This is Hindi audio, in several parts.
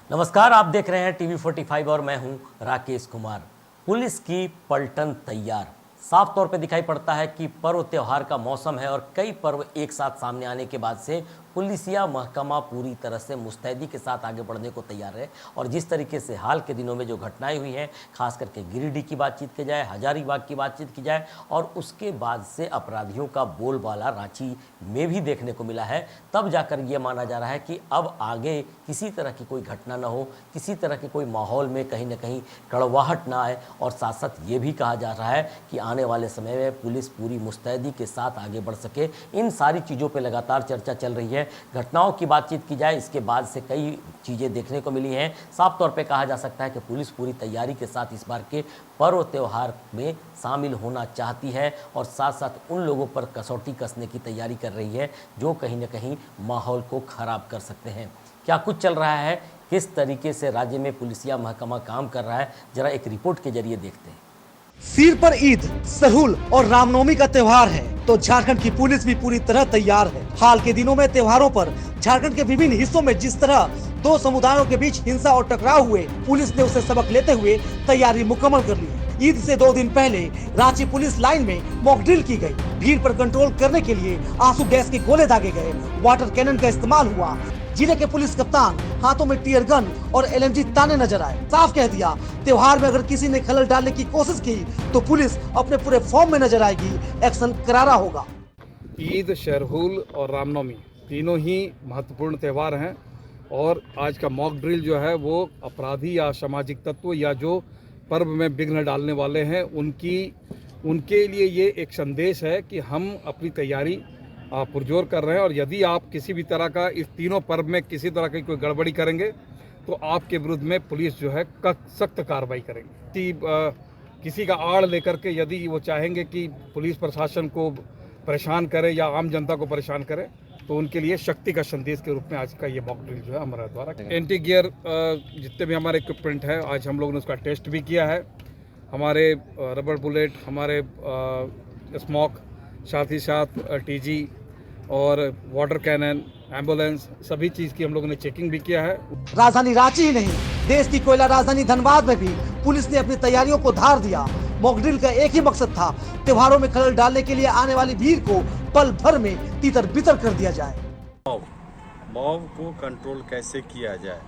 नमस्कार, आप देख रहे हैं टीवी 45 और मैं हूं राकेश कुमार। पुलिस की पलटन तैयार। साफ तौर पे दिखाई पड़ता है कि पर्व त्योहार का मौसम है और कई पर्व एक साथ सामने आने के बाद से पुलिसिया महकमा पूरी तरह से मुस्तैदी के साथ आगे बढ़ने को तैयार है। और जिस तरीके से हाल के दिनों में जो घटनाएं हुई हैं, खास करके गिरिडीह की बातचीत की जाए, हजारीबाग की बातचीत की जाए और उसके बाद से अपराधियों का बोलबाला रांची में भी देखने को मिला है, तब जाकर ये माना जा रहा है कि अब आगे किसी तरह की कोई घटना न हो, किसी तरह के कोई माहौल में कहीं ना कहीं कड़वाहट ना आए। और साथ साथ ये भी कहा जा रहा है कि आने वाले समय में पुलिस पूरी मुस्तैदी के साथ आगे बढ़ सके। इन सारी चीज़ों पर लगातार चर्चा चल रही है। घटनाओं की बातचीत की जाए, इसके बाद से कई चीज़ें देखने को मिली हैं। साफ तौर पे कहा जा सकता है कि पुलिस पूरी तैयारी के साथ इस बार के पर्व त्योहार में शामिल होना चाहती है और साथ साथ उन लोगों पर कसौटी कसने की तैयारी कर रही है जो कहीं ना कहीं माहौल को खराब कर सकते हैं। क्या कुछ चल रहा है, किस तरीके से राज्य में पुलिसिया महकमा काम कर रहा है, जरा एक रिपोर्ट के जरिए देखते हैं। सिर पर ईद, सरहुल और रामनवमी का त्योहार है तो झारखंड की पुलिस भी पूरी तरह तैयार है। हाल के दिनों में त्योहारों पर झारखंड के विभिन्न हिस्सों में जिस तरह दो समुदायों के बीच हिंसा और टकराव हुए, पुलिस ने उसे सबक लेते हुए तैयारी मुकम्मल कर ली है। ईद से 2 दिन पहले रांची पुलिस लाइन में मॉक ड्रिल की गई। भीड़ पर कंट्रोल करने के लिए आंसू गैस के गोले दागे गए, वाटर कैनन का इस्तेमाल हुआ। जिले के पुलिस कप्तान हाथों में टीयर गन और एलएमजी ताने नजर आए। साफ कह दिया, त्योहार में अगर किसी ने खलल डालने की कोशिश की तो पुलिस अपने पूरे फॉर्म में नजर आएगी, एक्शन करारा होगा। ईद, सरहुल और रामनवमी तीनों ही महत्वपूर्ण त्यौहार हैं और आज का मॉक ड्रिल जो है वो अपराधी या सामाजिक तत्व या जो पर्व में विघ्न डालने वाले हैं उनके लिए ये एक संदेश है कि हम अपनी तैयारी पुरजोर कर रहे हैं। और यदि आप किसी भी तरह का इस तीनों पर्व में किसी तरह की कोई गड़बड़ी करेंगे तो आपके विरुद्ध में पुलिस जो है सख्त कार्रवाई करेगी। किसी का आड़ लेकर के यदि वो चाहेंगे कि पुलिस प्रशासन को परेशान करे या आम जनता को परेशान करे तो उनके लिए शक्ति का संदेश के रूप में आज का ये मॉक ड्रिल जो है हमारे द्वारा एंटी गियर जितने भी हमारे इक्विपमेंट है आज हम लोगों ने उसका टेस्ट भी किया है। हमारे रबर बुलेट, हमारे स्मोक, साथ ही साथ टीजी और वाटर कैनन, एम्बुलेंस, सभी चीज़ की हम लोगों ने चेकिंग भी किया है। राजधानी रांची ही नहीं, देश की कोयला राजधानी धनबाद में भी पुलिस ने अपनी तैयारियों को धार दिया। मॉक ड्रिल का एक ही मकसद था, त्योहारों में खलल डालने के लिए आने वाली भीड़ को पल भर में तितर बितर कर दिया जाए। मॉब को कंट्रोल कैसे किया जाए,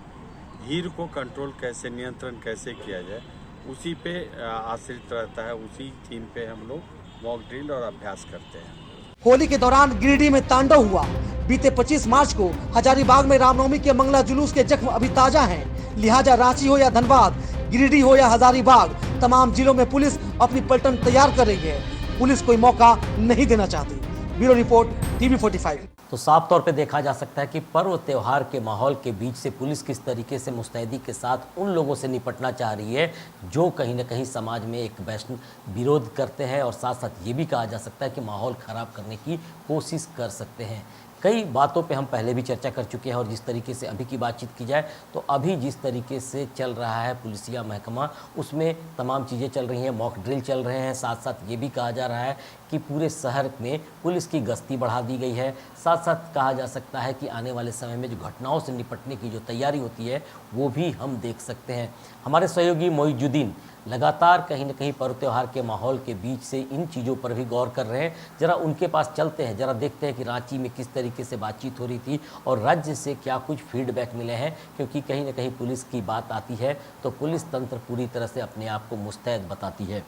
भीड़ को कंट्रोल कैसे, नियंत्रण कैसे किया जाए, उसी पे आश्रित रहता है। उसी थीम पे हम लोग मॉक ड्रिल और अभ्यास करते हैं। होली के दौरान गिरिडीह में तांडव हुआ। बीते 25 मार्च को हजारीबाग में रामनवमी के मंगला जुलूस के जख्म अभी ताजा हैं। लिहाजा रांची हो या धनबाद, गिरिडीह हो या हजारीबाग, तमाम जिलों में पुलिस अपनी पलटन तैयार कर रही है। पुलिस कोई मौका नहीं देना चाहती। Bureau report, TV 45। तो साफ तौर पे देखा जा सकता है कि पर्व त्योहार के माहौल के बीच से पुलिस किस तरीके से मुस्तैदी के साथ उन लोगों से निपटना चाह रही है जो कहीं ना कहीं समाज में एक वैश्विक विरोध करते हैं और साथ साथ ये भी कहा जा सकता है कि माहौल ख़राब करने की कोशिश कर सकते हैं। कई बातों पे हम पहले भी चर्चा कर चुके हैं और जिस तरीके से अभी की बातचीत की जाए तो अभी जिस तरीके से चल रहा है पुलिसिया महकमा, उसमें तमाम चीज़ें चल रही हैं, मॉक ड्रिल चल रहे हैं। साथ साथ ये भी कहा जा रहा है कि पूरे शहर में पुलिस की गश्ती बढ़ा दी गई है। साथ साथ कहा जा सकता है कि आने वाले समय में जो घटनाओं से निपटने की जो तैयारी होती है वो भी हम देख सकते हैं। हमारे सहयोगी मोइजुद्दीन लगातार कहीं ना कहीं पर्व त्योहार के माहौल के बीच से इन चीज़ों पर भी गौर कर रहे हैं। जरा उनके पास चलते हैं, जरा देखते हैं कि रांची में किस तरीके से बातचीत हो रही थी और राज्य से क्या कुछ फीडबैक मिले हैं। क्योंकि कहीं ना कहीं पुलिस की बात आती है तो पुलिस तंत्र पूरी तरह से अपने आप को मुस्तैद बताती है।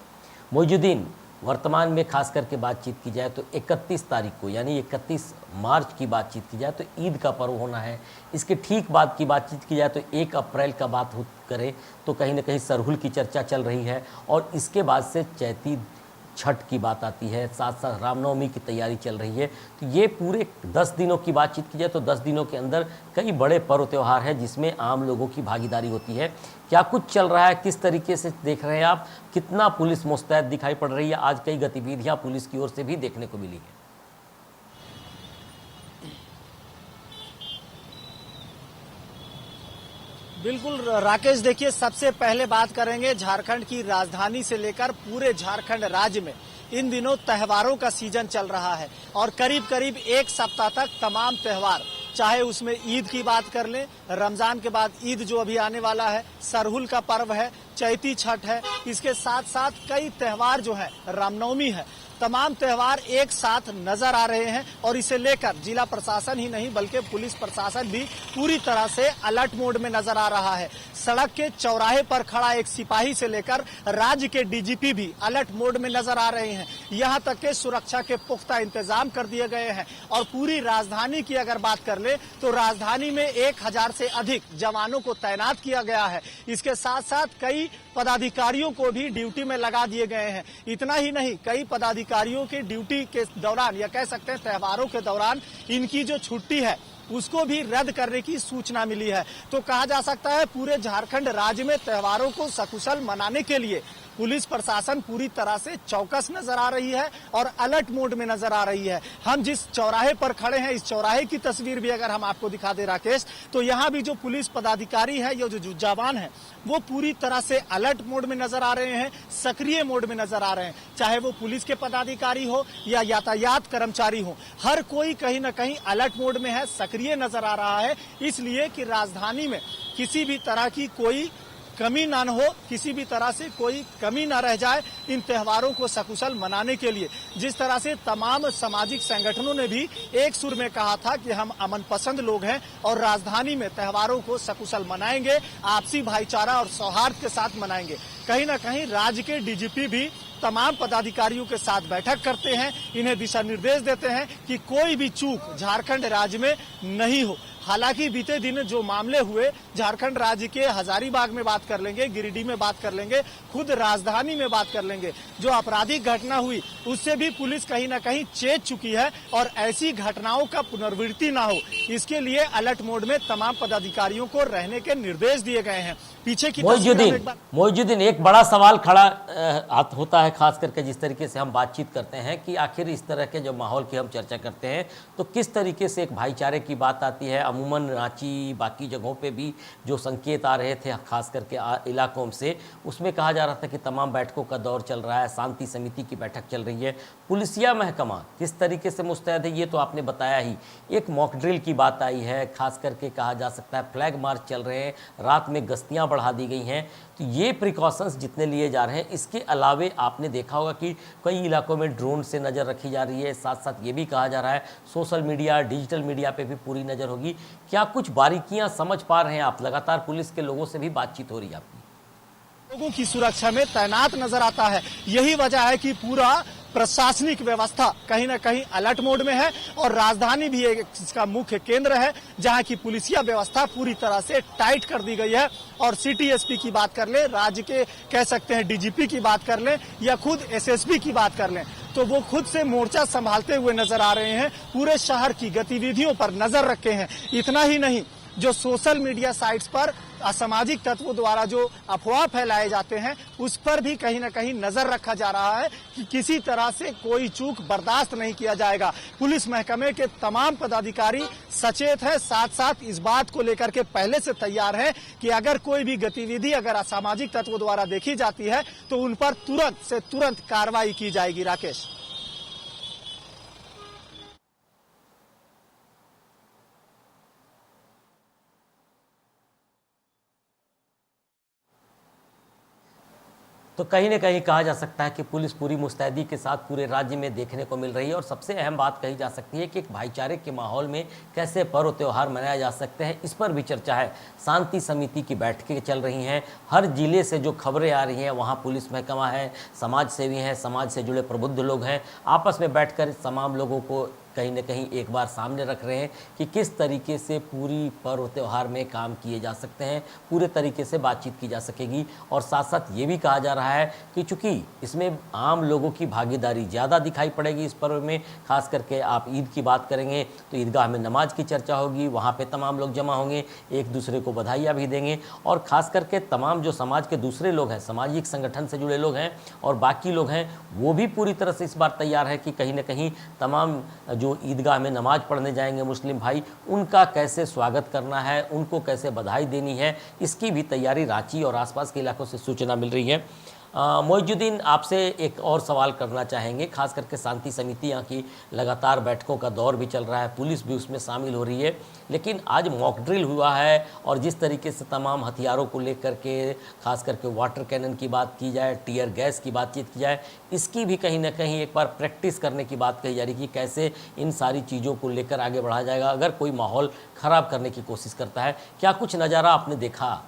मोइजुद्दीन, वर्तमान में खास करके बातचीत की जाए तो 31 तारीख को यानी 31 मार्च की बातचीत की जाए तो ईद का पर्व होना है। इसके ठीक बाद की बातचीत की जाए तो 1 अप्रैल का बात करें तो कहीं ना कहीं सरहुल की चर्चा चल रही है और इसके बाद से चैती छठ की बात आती है। साथ साथ रामनवमी की तैयारी चल रही है। तो ये पूरे 10 दिनों की बातचीत की जाए तो 10 दिनों के अंदर कई बड़े पर्व त्यौहार हैं जिसमें आम लोगों की भागीदारी होती है। क्या कुछ चल रहा है, किस तरीके से देख रहे हैं आप, कितना पुलिस मुस्तैद दिखाई पड़ रही है? आज कई गतिविधियां पुलिस की ओर से भी देखने को मिली है। बिल्कुल राकेश, देखिए सबसे पहले बात करेंगे झारखंड की राजधानी से लेकर पूरे झारखंड राज्य में इन दिनों त्योहारों का सीजन चल रहा है और करीब करीब 1 सप्ताह तक तमाम त्योहार चाहे उसमें ईद की बात कर लें, रमजान के बाद ईद जो अभी आने वाला है, सरहुल का पर्व है, चैती छठ है, इसके साथ साथ कई त्योहार जो है, रामनवमी है, तमाम त्योहार एक साथ नजर आ रहे हैं और इसे लेकर जिला प्रशासन ही नहीं बल्कि पुलिस प्रशासन भी पूरी तरह से अलर्ट मोड में नजर आ रहा है। सड़क के चौराहे पर खड़ा एक सिपाही से लेकर राज्य के डीजीपी भी अलर्ट मोड में नजर आ रहे हैं। यहां तक के सुरक्षा के पुख्ता इंतजाम कर दिए गए हैं और पूरी राजधानी की अगर बात कर ले तो राजधानी में 1000 से अधिक जवानों को तैनात किया गया है। इसके साथ साथ कई पदाधिकारियों को भी ड्यूटी में लगा दिए गए हैं। इतना ही नहीं, कई पदाधिकारियों के ड्यूटी के दौरान या कह सकते हैं त्योहारों के दौरान इनकी जो छुट्टी है उसको भी रद्द करने की सूचना मिली है। तो कहा जा सकता है पूरे झारखंड राज्य में त्योहारों को सकुशल मनाने के लिए पुलिस प्रशासन पूरी तरह से चौकस नजर आ रही है और अलर्ट मोड में नजर आ रही है। हम जिस चौराहे पर खड़े हैं, इस चौराहे की तस्वीर भी अगर हम आपको दिखा दे राकेश, तो यहाँ भी जो पुलिस पदाधिकारी है, ये जो जवान है, वो पूरी तरह से अलर्ट मोड में नजर आ रहे हैं, सक्रिय मोड में नजर आ रहे हैं। चाहे वो पुलिस के पदाधिकारी हो या यातायात कर्मचारी हो, हर कोई कहीं न कहीं अलर्ट मोड में है, सक्रिय नजर आ रहा है, इसलिए कि राजधानी में किसी भी तरह की कोई कमी ना हो, किसी भी तरह से कोई कमी ना रह जाए इन त्योहारों को सकुशल मनाने के लिए। जिस तरह से तमाम सामाजिक संगठनों ने भी एक सुर में कहा था कि हम अमन पसंद लोग हैं और राजधानी में त्योहारों को सकुशल मनाएंगे, आपसी भाईचारा और सौहार्द के साथ मनाएंगे। कहीं ना कहीं राज्य के डीजीपी भी तमाम पदाधिकारियों के साथ बैठक करते हैं, इन्हें दिशा निर्देश देते हैं कि कोई भी चूक झारखंड राज्य में नहीं हो। हालांकि बीते दिन जो मामले हुए, झारखंड राज्य के हजारीबाग में बात कर लेंगे, गिरिडीह में बात कर लेंगे, खुद राजधानी में बात कर लेंगे, जो आपराधिक घटना हुई उससे भी पुलिस कहीं ना कहीं चेत चुकी है और ऐसी घटनाओं का पुनरावृत्ति ना हो, इसके लिए अलर्ट मोड में तमाम पदाधिकारियों को रहने के निर्देश दिए गए हैं। पीछे की मोइजुद्दीन, एक बड़ा सवाल खड़ा होता है, खास करके जिस तरीके से हम बातचीत करते हैं कि आखिर इस तरह के जो माहौल की हम चर्चा करते हैं तो किस तरीके से एक भाईचारे की बात आती है। अमूमन रांची, बाकी जगहों पे भी जो संकेत आ रहे थे खास करके इलाकों से, उसमें कहा जा रहा था कि तमाम बैठकों का दौर चल रहा है, शांति समिति की बैठक चल रही है, पुलिसिया महकमा किस तरीके से मुस्तैद है ये तो आपने बताया ही। एक मॉक ड्रिल की बात आई है, खास करके कहा जा सकता है फ्लैग मार्च चल रहे हैं, रात में गश्तियाँ बढ़ा दी गई हैं। तो ये प्रिकॉशंस जितने लिए जा रहे हैं, इसके अलावे आपने देखा होगा कि कई इलाकों में ड्रोन से नज़र रखी जा रही है, साथ साथ ये भी कहा जा रहा है सोशल मीडिया, डिजिटल मीडिया पे भी पूरी नज़र होगी। क्या कुछ बारीकियां समझ पा रहे हैं आप? लगातार पुलिस के लोगों से भी बातचीत हो रही है आपकी? लोगों की सुरक्षा में तैनात नजर आता है। यही वजह है कि पूरा प्रशासनिक व्यवस्था कहीं न कहीं अलर्ट मोड में है और राजधानी भी एक इसका मुख्य केंद्र है, जहां की पुलिसिया व्यवस्था पूरी तरह से टाइट कर दी गई है। और सिटी एसपी की बात कर ले, राज्य के कह सकते हैं डीजीपी की बात कर लें या खुद एसएसपी की बात कर लें, तो वो खुद से मोर्चा संभालते हुए नजर आ रहे हैं, पूरे शहर की गतिविधियों पर नजर रखे हैं। इतना ही नहीं, जो सोशल मीडिया साइट्स पर असामाजिक तत्वों द्वारा जो अफवाह फैलाए जाते हैं उस पर भी कहीं न कहीं नजर रखा जा रहा है कि किसी तरह से कोई चूक बर्दाश्त नहीं किया जाएगा। पुलिस महकमे के तमाम पदाधिकारी सचेत हैं, साथ साथ इस बात को लेकर के पहले से तैयार हैं कि अगर कोई भी गतिविधि अगर असामाजिक तत्वों द्वारा देखी जाती है तो उन पर तुरंत से तुरंत कार्रवाई की जाएगी। राकेश, तो कहीं ना कहीं कहा जा सकता है कि पुलिस पूरी मुस्तैदी के साथ पूरे राज्य में देखने को मिल रही है। और सबसे अहम बात कही जा सकती है कि एक भाईचारे के माहौल में कैसे पर्व त्यौहार मनाया जा सकते हैं, इस पर भी चर्चा है। शांति समिति की बैठकें चल रही हैं, हर जिले से जो खबरें आ रही हैं वहाँ पुलिस महकमा है, समाज सेवी हैं, समाज से जुड़े प्रबुद्ध लोग हैं, आपस में बैठकर तमाम लोगों को कहीं न कहीं एक बार सामने रख रहे हैं कि किस तरीके से पूरी पर्व त्यौहार में काम किए जा सकते हैं, पूरे तरीके से बातचीत की जा सकेगी। और साथ साथ ये भी कहा जा रहा है कि चूँकि इसमें आम लोगों की भागीदारी ज़्यादा दिखाई पड़ेगी इस पर्व में, खास करके आप ईद की बात करेंगे तो ईदगाह में नमाज की चर्चा होगी, वहाँ पर तमाम लोग जमा होंगे, एक दूसरे को बधाइयाँ भी देंगे। और ख़ास करके तमाम जो समाज के दूसरे लोग हैं, सामाजिक संगठन से जुड़े लोग हैं और बाकी लोग हैं, वो भी पूरी तरह से इस बार तैयार है कि कहीं ना कहीं तमाम जो ईदगाह में नमाज पढ़ने जाएंगे मुस्लिम भाई, उनका कैसे स्वागत करना है, उनको कैसे बधाई देनी है, इसकी भी तैयारी रांची और आसपास के इलाकों से सूचना मिल रही है। मोइजुद्दीन, आपसे एक और सवाल करना चाहेंगे, खास करके शांति समितियाँ की लगातार बैठकों का दौर भी चल रहा है, पुलिस भी उसमें शामिल हो रही है, लेकिन आज मॉक ड्रिल हुआ है और जिस तरीके से तमाम हथियारों को लेकर के, खास करके वाटर कैनन की बात की जाए, टीयर गैस की बातचीत की जाए, इसकी भी कहीं ना कहीं एक बार प्रैक्टिस करने की बात कही जा रही है कि कैसे इन सारी चीज़ों को लेकर आगे बढ़ाया जाएगा अगर कोई माहौल ख़राब करने की कोशिश करता है। क्या कुछ नज़ारा आपने देखा?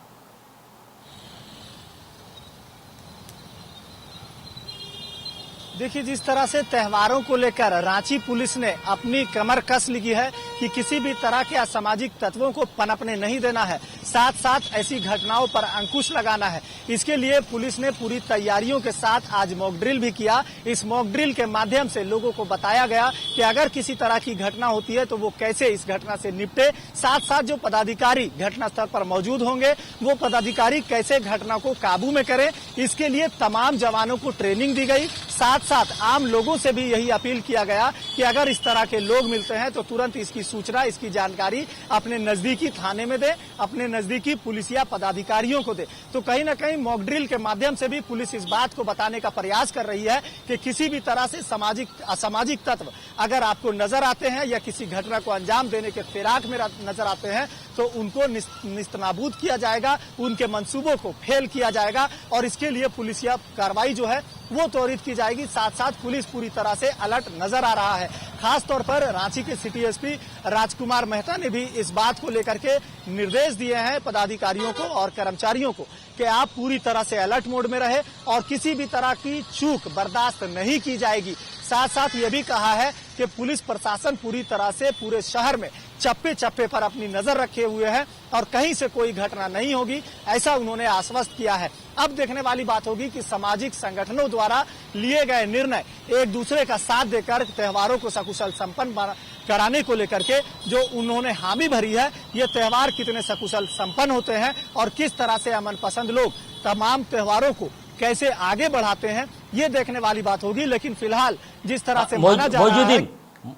देखिए, जिस तरह से त्योहारों को लेकर रांची पुलिस ने अपनी कमर कस ली है कि किसी भी तरह के असामाजिक तत्वों को पनपने नहीं देना है, साथ साथ ऐसी घटनाओं पर अंकुश लगाना है। इसके लिए पुलिस ने पूरी तैयारियों के साथ आज मॉक ड्रिल भी किया। इस मॉक ड्रिल के माध्यम से लोगों को बताया गया कि अगर किसी तरह की घटना होती है तो वो कैसे इस घटना से निपटे, साथ साथ जो पदाधिकारी घटनास्थल पर मौजूद होंगे वो पदाधिकारी कैसे घटना को काबू में करें, इसके लिए तमाम जवानों को ट्रेनिंग दी गई। साथ साथ आम लोगों से भी यही अपील किया गया कि अगर इस तरह के लोग मिलते हैं तो तुरंत इसकी सूचना, इसकी जानकारी अपने नजदीकी थाने में दे, अपने नजदीकी पुलिसिया पदाधिकारियों को दे। तो कहीं ना कहीं मॉक ड्रिल के माध्यम से भी पुलिस इस बात को बताने का प्रयास कर रही है कि किसी भी तरह से असामाजिक तत्व अगर आपको नजर आते हैं या किसी घटना को अंजाम देने के फिराक में नजर आते हैं तो उनको निस्तनाबूद किया जाएगा, उनके मंसूबों को फेल किया जाएगा और इसके लिए पुलिसिया कार्रवाई जो है वो त्वरित की जाएगी। साथ साथ पुलिस पूरी तरह से अलर्ट नजर आ रहा है। खास तौर पर रांची के सिटी एसपी राजकुमार मेहता ने भी इस बात को लेकर के निर्देश दिए हैं पदाधिकारियों को और कर्मचारियों को कि आप पूरी तरह से अलर्ट मोड में रहे और किसी भी तरह की चूक बर्दाश्त नहीं की जाएगी। साथ साथ ये भी कहा है कि पुलिस प्रशासन पूरी तरह से पूरे शहर में चप्पे चप्पे पर अपनी नजर रखे हुए है और कहीं से कोई घटना नहीं होगी, ऐसा उन्होंने आश्वस्त किया है। अब देखने वाली बात होगी कि सामाजिक संगठनों द्वारा लिए गए निर्णय एक दूसरे का साथ देकर त्योहारों को सकुशल संपन्न कराने को लेकर के जो उन्होंने हामी भरी है, ये त्योहार कितने सकुशल संपन्न होते हैं और किस तरह से अमन पसंद लोग तमाम त्योहारों को कैसे आगे बढ़ाते हैं, ये देखने वाली बात होगी। लेकिन फिलहाल जिस तरह से माना जा रहा है।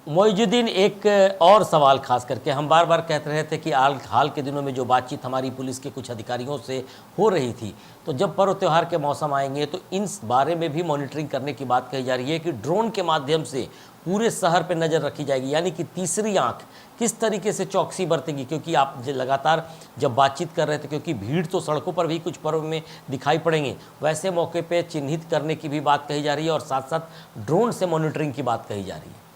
मोइजुद्दीन, एक और सवाल खास करके हम बार बार कहते रहे थे कि हाल के दिनों में जो बातचीत हमारी पुलिस के कुछ अधिकारियों से हो रही थी, तो जब पर्व त्यौहार के मौसम आएंगे तो इन बारे में भी मॉनिटरिंग करने की बात कही जा रही है कि ड्रोन के माध्यम से पूरे शहर पे नज़र रखी जाएगी, यानी कि तीसरी आंख किस तरीके से चौकसी बरतेगी। क्योंकि आप लगातार जब बातचीत कर रहे थे, क्योंकि भीड़ तो सड़कों पर भी कुछ पर्व में दिखाई पड़ेंगे, वैसे मौके पे चिन्हित करने की भी बात कही जा रही है और साथ साथ ड्रोन से मॉनिटरिंग की बात कही जा रही है।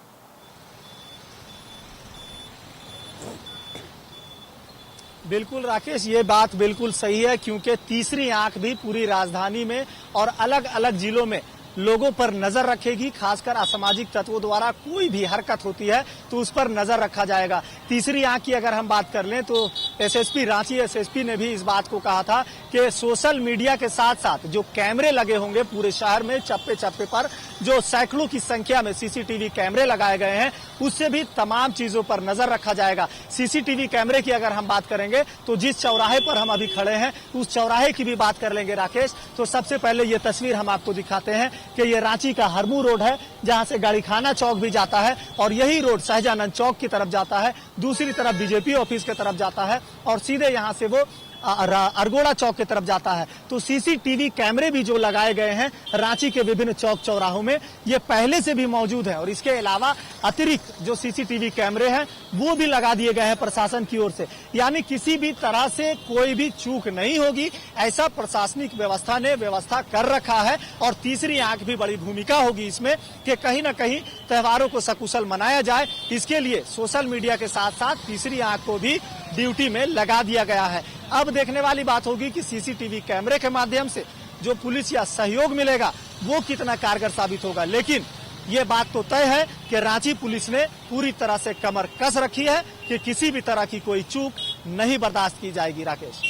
बिल्कुल राकेश, ये बात बिल्कुल सही है, क्योंकि तीसरी आंख भी पूरी राजधानी में और अलग अलग जिलों में लोगों पर नजर रखेगी। खासकर असामाजिक तत्वों द्वारा कोई भी हरकत होती है तो उस पर नजर रखा जाएगा। तीसरी आंख की अगर हम बात कर लें तो एसएसपी रांची एसएसपी ने भी इस बात को कहा था कि सोशल मीडिया के साथ साथ जो कैमरे लगे होंगे पूरे शहर में चप्पे चप्पे पर, जो सैकड़ों की संख्या में सीसीटीवी कैमरे लगाए गए हैं, उससे भी तमाम चीजों पर नजर रखा जाएगा। सीसीटीवी कैमरे की अगर हम बात करेंगे तो जिस चौराहे पर हम अभी खड़े हैं उस चौराहे की भी बात कर लेंगे राकेश। तो सबसे पहले ये तस्वीर हम आपको दिखाते हैं कि ये रांची का हरमू रोड है, जहां से गाड़ीखाना चौक भी जाता है और यही रोड शाहजानंद चौक की तरफ जाता है, दूसरी तरफ बीजेपी ऑफिस की तरफ जाता है और सीधे यहां से वो अरगोड़ा चौक की तरफ जाता है। तो सीसीटीवी कैमरे भी जो लगाए गए हैं रांची के विभिन्न चौक चौराहों में, ये पहले से भी मौजूद है और इसके अलावा अतिरिक्त जो सीसीटीवी कैमरे हैं वो भी लगा दिए गए हैं प्रशासन की ओर से, यानी किसी भी तरह से कोई भी चूक नहीं होगी, ऐसा प्रशासनिक व्यवस्था ने व्यवस्था कर रखा है। और तीसरी आंख भी बड़ी भूमिका होगी इसमें कि कहीं ना कहीं त्योहारों को सकुशल मनाया जाए। इसके लिए सोशल मीडिया के साथ साथ तीसरी आंख को भी ड्यूटी में लगा दिया गया है। अब देखने वाली बात होगी कि सीसीटीवी कैमरे के माध्यम से जो पुलिस या सहयोग मिलेगा वो कितना कारगर साबित होगा। लेकिन ये बात तो तय है कि रांची पुलिस ने पूरी तरह से कमर कस रखी है कि किसी भी तरह की कोई चूक नहीं बर्दाश्त की जाएगी। राकेश,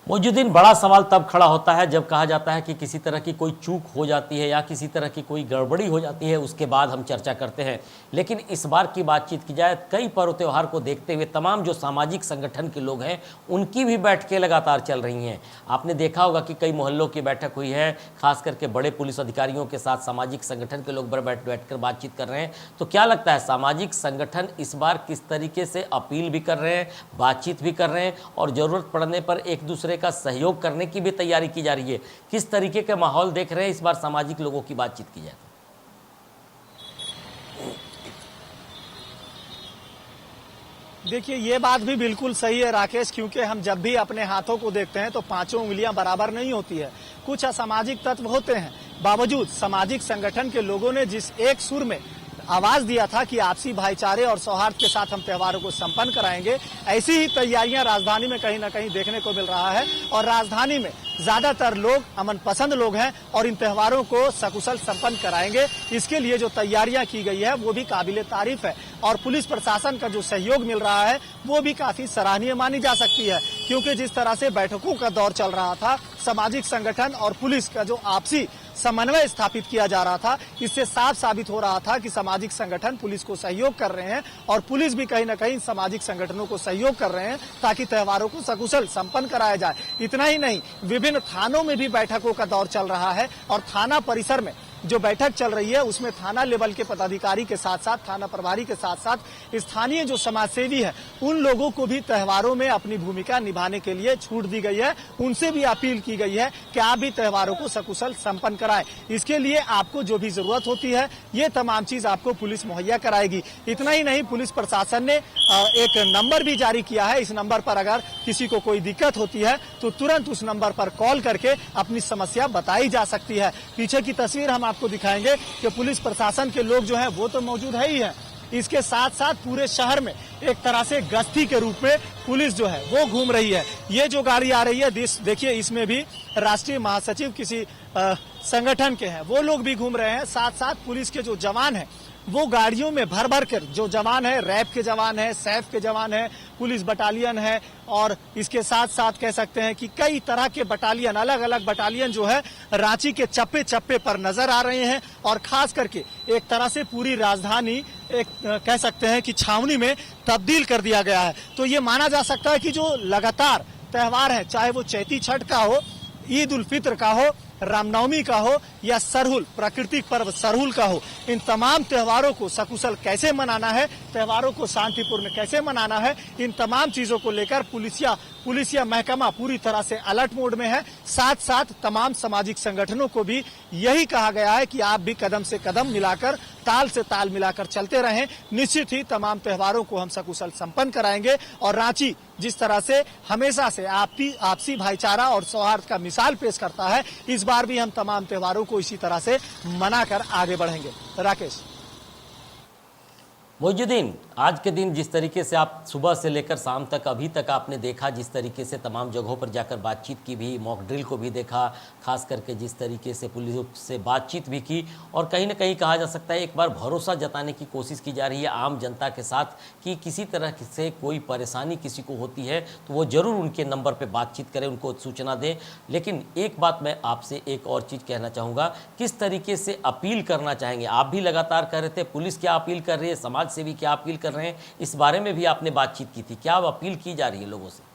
मोइजुद्दीन, बड़ा सवाल तब खड़ा होता है जब कहा जाता है कि किसी तरह की कोई चूक हो जाती है या किसी तरह की कोई गड़बड़ी हो जाती है, उसके बाद हम चर्चा करते हैं। लेकिन इस बार की बातचीत की जाए, कई पर्व त्यौहार को देखते हुए तमाम जो सामाजिक संगठन के लोग हैं उनकी भी बैठकें लगातार चल रही हैं। आपने देखा होगा कि कई मोहल्लों की बैठक हुई है, खास करके बड़े पुलिस अधिकारियों के साथ सामाजिक संगठन के लोग बैठ कर बातचीत कर रहे हैं। तो क्या लगता है, सामाजिक संगठन इस बार किस तरीके से अपील भी कर रहे हैं, बातचीत भी कर रहे हैं और ज़रूरत पड़ने पर एक दूसरे का सहयोग करने की भी तैयारी की जा रही है। किस तरीके के माहौल देख रहे हैं इस बार सामाजिक लोगों की बातचीत की जाए? देखिए, ये बात भी बिल्कुल सही है राकेश, क्योंकि हम जब भी अपने हाथों को देखते हैं तो पांचों उंगलियां बराबर नहीं होती है। कुछ असामाजिक तत्व होते हैं, बावजूद सामाजिक संगठन के लोगों ने जिस एक सुर में आवाज दिया था कि आपसी भाईचारे और सौहार्द के साथ हम त्योहारों को संपन्न कराएंगे, ऐसी ही तैयारियां राजधानी में कहीं न कहीं देखने को मिल रहा है। और राजधानी में ज्यादातर लोग अमन पसंद लोग हैं और इन त्योहारों को सकुशल संपन्न कराएंगे। इसके लिए जो तैयारियां की गई है वो भी काबिले तारीफ है और पुलिस प्रशासन का जो सहयोग मिल रहा है वो भी काफी सराहनीय मानी जा सकती है, क्योंकि जिस तरह से बैठकों का दौर चल रहा था, सामाजिक संगठन और पुलिस का जो आपसी समन्वय स्थापित किया जा रहा था, इससे साफ साबित हो रहा था कि सामाजिक संगठन पुलिस को सहयोग कर रहे हैं और पुलिस भी कहीं न कहीं सामाजिक संगठनों को सहयोग कर रहे हैं ताकि त्योहारों को सकुशल संपन्न कराया जाए। इतना ही नहीं, विभिन्न थानों में भी बैठकों का दौर चल रहा है और थाना परिसर में जो बैठक चल रही है उसमें थाना लेवल के पदाधिकारी के साथ साथ थाना प्रभारी के साथ साथ स्थानीय जो समाजसेवी है उन लोगों को भी त्योहारों में अपनी भूमिका निभाने के लिए छूट दी गई है। उनसे भी अपील की गई है कि आप भी त्योहारों को सकुशल संपन्न कराएं। इसके लिए आपको जो भी जरूरत होती है ये तमाम चीज आपको पुलिस मुहैया कराएगी। इतना ही नहीं, पुलिस प्रशासन ने एक नंबर भी जारी किया है। इस नंबर पर अगर किसी को कोई दिक्कत होती है तो तुरंत उस नंबर पर कॉल करके अपनी समस्या बताई जा सकती है। पीछे की तस्वीर हम आपको दिखाएंगे कि पुलिस प्रशासन के लोग जो हैं वो तो मौजूद है ही है, इसके साथ साथ पूरे शहर में एक तरह से गश्ती के रूप में पुलिस जो है वो घूम रही है। ये जो गाड़ी आ रही है देखिए, इसमें भी राष्ट्रीय महासचिव किसी संगठन के हैं, वो लोग भी घूम रहे हैं। साथ साथ पुलिस के जो जवान हैं वो गाड़ियों में भर भर कर, जो जवान है रैब के जवान है, सैफ के जवान है, पुलिस बटालियन है और इसके साथ साथ कह सकते हैं कि कई तरह के बटालियन, अलग अलग बटालियन जो है रांची के चप्पे चप्पे पर नजर आ रहे हैं। और खास करके एक तरह से पूरी राजधानी एक कह सकते हैं कि छावनी में तब्दील कर दिया गया है। तो ये माना जा सकता है कि जो लगातार त्योहार है, चाहे वो चैती छठ का हो, ईद उल फित्र का हो, रामनवमी का हो या सरहुल प्राकृतिक पर्व सरहुल का हो, इन तमाम त्योहारों को सकुशल कैसे मनाना है, त्योहारों को शांतिपूर्ण कैसे मनाना है, इन तमाम चीजों को लेकर पुलिसिया महकमा पूरी तरह से अलर्ट मोड में है। साथ साथ तमाम सामाजिक संगठनों को भी यही कहा गया है कि आप भी कदम से कदम मिलाकर, ताल से ताल मिलाकर चलते रहें। निश्चित ही तमाम त्योहारों को हम सकुशल संपन्न कराएंगे और रांची जिस तरह से हमेशा से आपसी भाईचारा और सौहार्द का मिसाल पेश करता है, इस बार भी हम तमाम त्योहारों को इसी तरह से मनाकर आगे बढ़ेंगे। राकेश। मोइजुद्दीन, आज के दिन जिस तरीके से आप सुबह से लेकर शाम तक अभी तक आपने देखा, जिस तरीके से तमाम जगहों पर जाकर बातचीत की भी, मॉक ड्रिल को भी देखा, खास करके जिस तरीके से पुलिस से बातचीत भी की और कहीं ना कहीं कहा जा सकता है एक बार भरोसा जताने की कोशिश की जा रही है आम जनता के साथ कि किसी तरह से कोई परेशानी किसी को होती है तो वो ज़रूर उनके नंबर पर बातचीत करें, उनको सूचना दें। लेकिन एक बात मैं आपसे एक और चीज़ कहना चाहूँगा, किस तरीके से अपील करना चाहेंगे? आप भी लगातार कह रहे थे पुलिस क्या अपील कर रही है, समाज सेवी क्या अपील कर रहे हैं, इस बारे में भी आपने बातचीत की थी। क्या अपील की जा रही है लोगों से?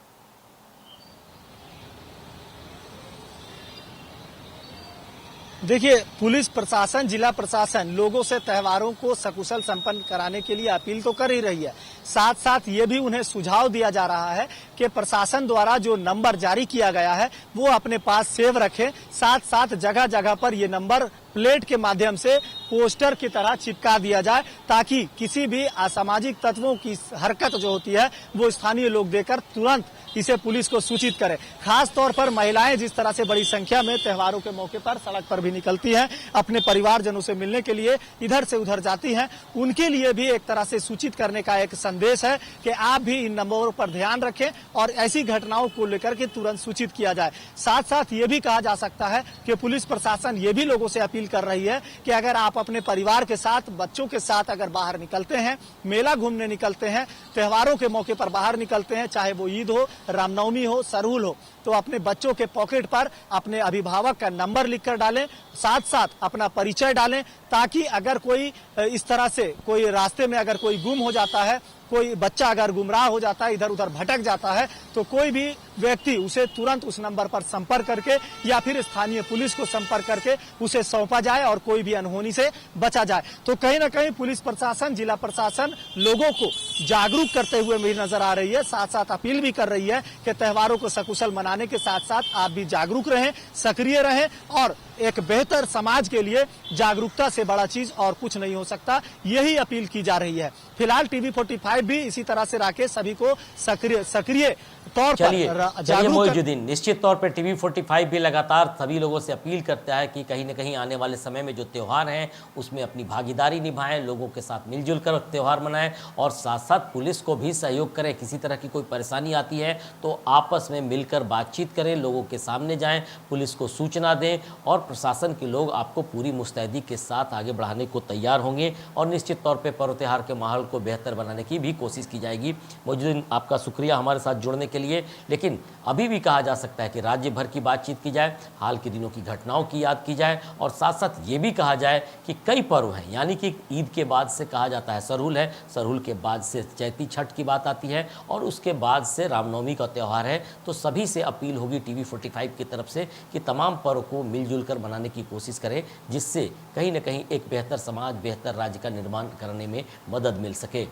देखिए, पुलिस प्रशासन, जिला प्रशासन लोगों से त्योहारों को सकुशल संपन्न कराने के लिए अपील तो कर ही रही है। साथ साथ ये भी उन्हें सुझाव दिया जा रहा है कि प्रशासन द्वारा जो नंबर जारी किया गया है वो अपने पास सेव रखें। साथ साथ जगह जगह पर ये नंबर प्लेट के माध्यम से पोस्टर की तरह चिपका दिया जाए ताकि किसी भी असामाजिक तत्वों की हरकत जो होती है वो स्थानीय लोग देखकर तुरंत इसे पुलिस को सूचित करें। खास तौर पर महिलाएं जिस तरह से बड़ी संख्या में त्योहारों के मौके पर सड़क पर भी निकलती हैं, अपने परिवारजनों से मिलने के लिए इधर से उधर जाती हैं, उनके लिए भी एक तरह से सूचित करने का एक संदेश है कि आप भी इन नंबरों पर ध्यान रखें और ऐसी घटनाओं को लेकर के तुरंत सूचित किया जाए। साथ साथ ये भी कहा जा सकता है कि पुलिस प्रशासन ये भी लोगों से अपील कर रही है कि अगर आप अपने परिवार के साथ, बच्चों के साथ अगर बाहर निकलते हैं, मेला घूमने निकलते हैं, त्योहारों के मौके पर बाहर निकलते हैं, चाहे वो ईद हो, रामनवमी हो, सरहुल हो, तो अपने बच्चों के पॉकेट पर अपने अभिभावक का नंबर लिखकर डालें, साथ साथ अपना परिचय डालें ताकि अगर कोई इस तरह से कोई रास्ते में अगर कोई गुम हो जाता है, कोई बच्चा अगर गुमराह हो जाता है, इधर उधर भटक जाता है, तो कोई भी व्यक्ति उसे तुरंत उस नंबर पर संपर्क करके या फिर स्थानीय पुलिस को संपर्क करके उसे सौंपा जाए और कोई भी अनहोनी से बचा जाए। तो कहीं ना कहीं पुलिस प्रशासन, जिला प्रशासन लोगों को जागरूक करते हुए भी नजर आ रही है, साथ साथ अपील भी कर रही है कि त्योहारों को सकुशल मनाने के साथ साथ आप भी जागरूक रहें, सक्रिय रहें और एक बेहतर समाज के लिए जागरूकता से बड़ा चीज और कुछ नहीं हो सकता, यही अपील की जा रही है। फिलहाल टीवी 45 भी इसी तरह से राकेश सभी को सक्रिय तौर पर चलिए मोइजुद्दीन, निश्चित तौर पर टीवी 45 भी लगातार सभी लोगों से अपील करता है कि कहीं न कहीं आने वाले समय में जो त्यौहार हैं उसमें अपनी भागीदारी निभाएं, लोगों के साथ मिलजुल कर त्यौहार मनाएं और साथ साथ पुलिस को भी सहयोग करें। किसी तरह की कोई परेशानी आती है तो आपस में मिलकर बातचीत करें, लोगों के सामने जाएं, पुलिस को सूचना दें और प्रशासन के लोग आपको पूरी मुस्तैदी के साथ आगे बढ़ाने को तैयार होंगे और निश्चित तौर पर पर्व त्योहार के माहौल को बेहतर बनाने की भी कोशिश की जाएगी। मोइजुद्दीन, आपका शुक्रिया हमारे साथ जुड़ने के लिए। लेकिन अभी भी कहा जा सकता है कि राज्य भर की बातचीत की जाए, हाल के दिनों की घटनाओं की याद की जाए और साथ साथ ये भी कहा जाए कि कई पर्व हैं, यानी कि ईद के बाद से कहा जाता है सरहुल है, सरहुल के बाद से चैती छठ की बात आती है और उसके बाद से रामनवमी का त्यौहार है। तो सभी से अपील होगी टीवी 45 की तरफ से कि तमाम पर्व को मिलजुल कर मनाने की कोशिश करें, जिससे कहीं ना कहीं एक बेहतर समाज, बेहतर राज्य का निर्माण करने में मदद मिल सके।